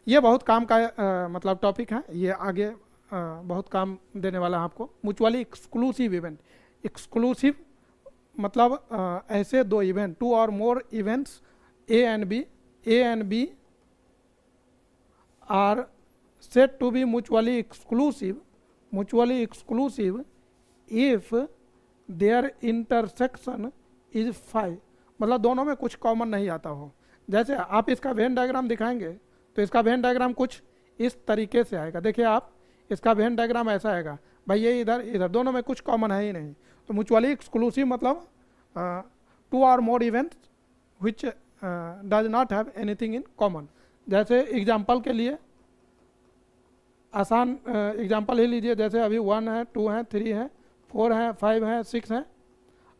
ये बहुत काम का मतलब टॉपिक है, ये आगे बहुत काम देने वाला है आपको। म्यूचुअली एक्सक्लूसिव इवेंट, एक्सक्लूसिव मतलब ऐसे दो इवेंट, टू और more events A and B are set to be mutually exclusive if their intersection is 5, मतलब दोनों में कुछ कॉमन नहीं आता हो। जैसे आप इसका वेन डायग्राम दिखाएंगे तो इसका वेन डायग्राम कुछ इस तरीके से आएगा। देखिए आप, इसका वेन डायग्राम ऐसा आएगा, भाई ये इधर इधर दोनों में कुछ कॉमन है ही नहीं। तो म्यूचुअली एक्सक्लूसिव मतलब टू और more events which does not have anything in common. जैसे एग्जाम्पल के लिए आसान एग्जाम्पल ही लीजिए, जैसे अभी 1 है, 2 है, 3 है, 4 है, 5 है, 6 है।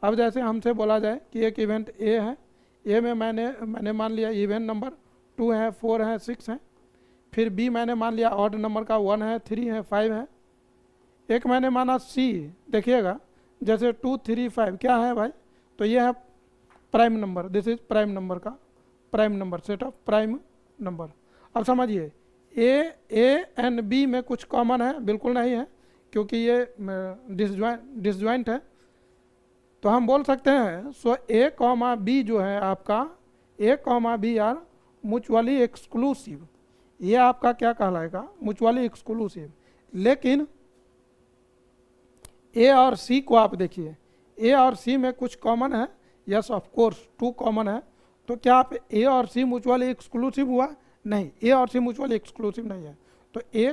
अब जैसे हमसे बोला जाए कि एक इवेंट ए है, ए में मैंने मान लिया इवेंट नंबर 2 है, 4 है, 6 है। फिर बी मैंने मान लिया ऑड नंबर का 1 है, 3 है, 5 है। एक मैंने माना सी, देखिएगा जैसे 2, 3, 5 क्या है भाई, तो ये है prime number, this is prime number का prime number, set of prime number. अब समझिए ए एंड बी में कुछ कॉमन है, बिल्कुल नहीं है, क्योंकि ये डिसजॉइंट है। तो हम बोल सकते हैं सो ए कॉमा बी जो है आपका, A comma B are mutually exclusive. ये आपका क्या कहलाएगा, म्यूचुअली एक्सक्लूसिव। लेकिन ए और सी को आप देखिए, ए और सी में कुछ कॉमन है, यस ऑफ कोर्स 2 कॉमन है। तो क्या आप ए और सी म्यूचुअली एक्सक्लूसिव हुआ? नहीं, ए और सी म्यूचुअली एक्सक्लूसिव नहीं है। तो ए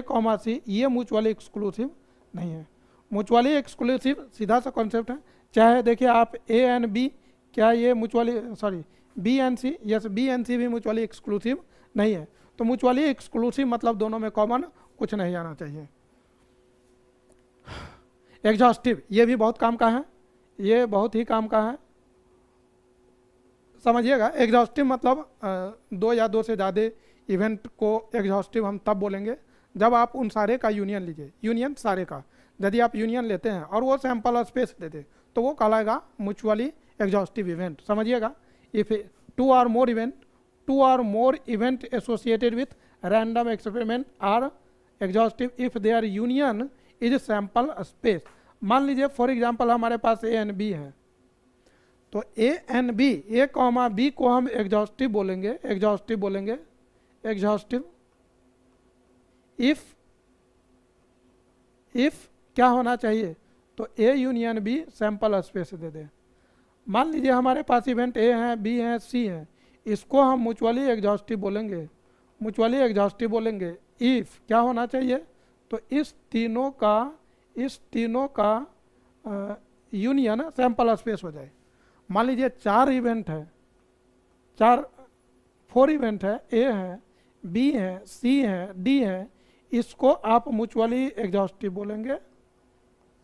कॉमा सी ये म्यूचुअली एक्सक्लूसिव नहीं है। म्यूचुअली एक्सक्लूसिव सीधा सा कॉन्सेप्ट है, चाहे देखिए आप ए एंड बी, क्या ये mutually B and C, yes B and C भी म्यूचुअली एक्सक्लूसिव नहीं है। तो म्यूचुअली एक्सक्लूसिव मतलब दोनों में कॉमन कुछ नहीं आना चाहिए। एग्जॉस्टिव, ये भी बहुत काम का है, ये बहुत ही काम का है, समझिएगा। एग्जॉस्टिव मतलब 2 या 2 से ज़्यादा इवेंट को एग्जॉस्टिव हम तब बोलेंगे जब आप उन सारे का यूनियन लीजिए, यूनियन सारे का। यदि आप यूनियन लेते हैं और वो सैंपल स्पेस देते तो वो कहलाएगा म्यूचुअली एग्जॉस्टिव इवेंट, समझिएगा। इफ 2 और more event associated with random experiment are exhaustive if their union is sample space. मान लीजिए फॉर एग्जांपल हमारे पास ए एंड बी है, तो A and B, A comma B को हम एग्जॉस्टिव बोलेंगे, एग्जॉस्टिव इफ क्या होना चाहिए, तो A union B sample space दे दे। मान लीजिए हमारे पास इवेंट ए है, बी है, सी है, इसको हम म्यूचुअली एग्जॉस्टिव बोलेंगे। इफ क्या होना चाहिए, तो इस तीनों का यूनियन सैंपल स्पेस हो जाए। मान लीजिए 4 इवेंट है, ए है, बी है, सी है, डी है, इसको आप म्यूचुअली एग्जॉस्टिव बोलेंगे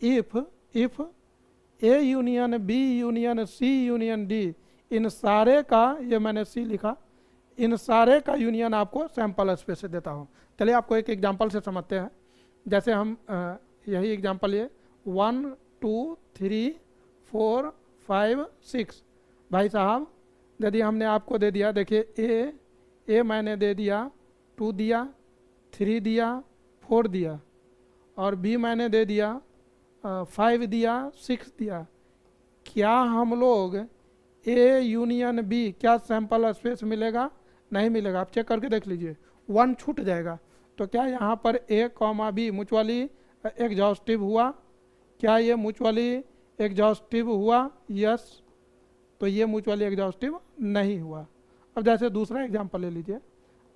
if A union B union C union D, इन सारे का, ये मैंने सी लिखा, इन सारे का यूनियन आपको सैंपल स्पेस से देता हूँ। चलिए आपको एक एग्जांपल से समझते हैं। जैसे हम यही एग्जांपल ये 1 2 3 4 5 6, भाई साहब यदि हमने आपको दे दिया, देखिए ए मैंने दे दिया 2 दिया, 3 दिया, 4 दिया, और बी मैंने दे दिया 5 दिया, 6 दिया। क्या हम लोग ए यूनियन बी क्या सैंपल स्पेस मिलेगा? नहीं मिलेगा। आप चेक करके देख लीजिए, 1 छूट जाएगा। तो क्या यहाँ पर ए कॉमा बी म्यूचुअली एग्जॉस्टिव हुआ? क्या ये म्यूचुअली एग्जॉस्टिव हुआ? यस। तो ये म्यूचुअली एग्जॉस्टिव नहीं हुआ। अब जैसे दूसरा एग्जांपल ले लीजिए,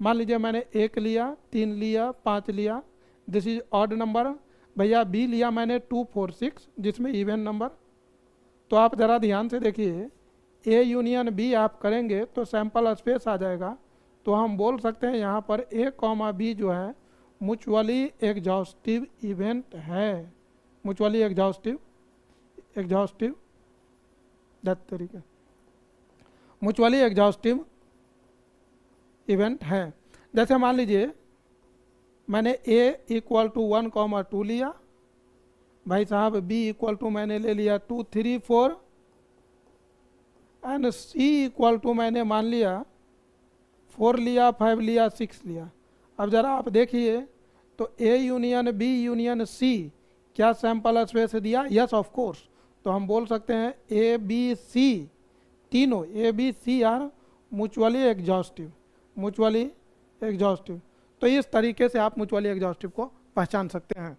मान लीजिए मैंने 1 लिया, 3 लिया, 5 लिया, दिस इज ऑड नंबर। भैया बी लिया मैंने 2 4 6 जिसमें इवन नंबर। तो आप ज़रा ध्यान से देखिए, ए यूनियन बी आप करेंगे तो सैंपल स्पेस आ जाएगा। तो हम बोल सकते हैं यहाँ पर ए कॉमा बी जो है म्यूचुअली एग्जॉस्टिव इवेंट है, म्यूचुअली एग्जॉस्टिव तरीका म्यूचुअली एग्जॉस्टिव इवेंट है। जैसे मान लीजिए मैंने ए इक्वल टू 1,2 लिया, भाई साहब बी इक्वल टू मैंने ले लिया 2 3 4 एंड सी इक्वल टू मैंने मान लिया 4 लिया, 5 लिया, 6 लिया। अब ज़रा आप देखिए तो A union B union C क्या सैंपल स्पेस दिया? Yes of course. तो हम बोल सकते हैं ए बी सी, तीनों A B C are mutually exhaustive, mutually exhaustive. तो इस तरीके से आप म्यूचुअली एग्जॉस्टिव को पहचान सकते हैं।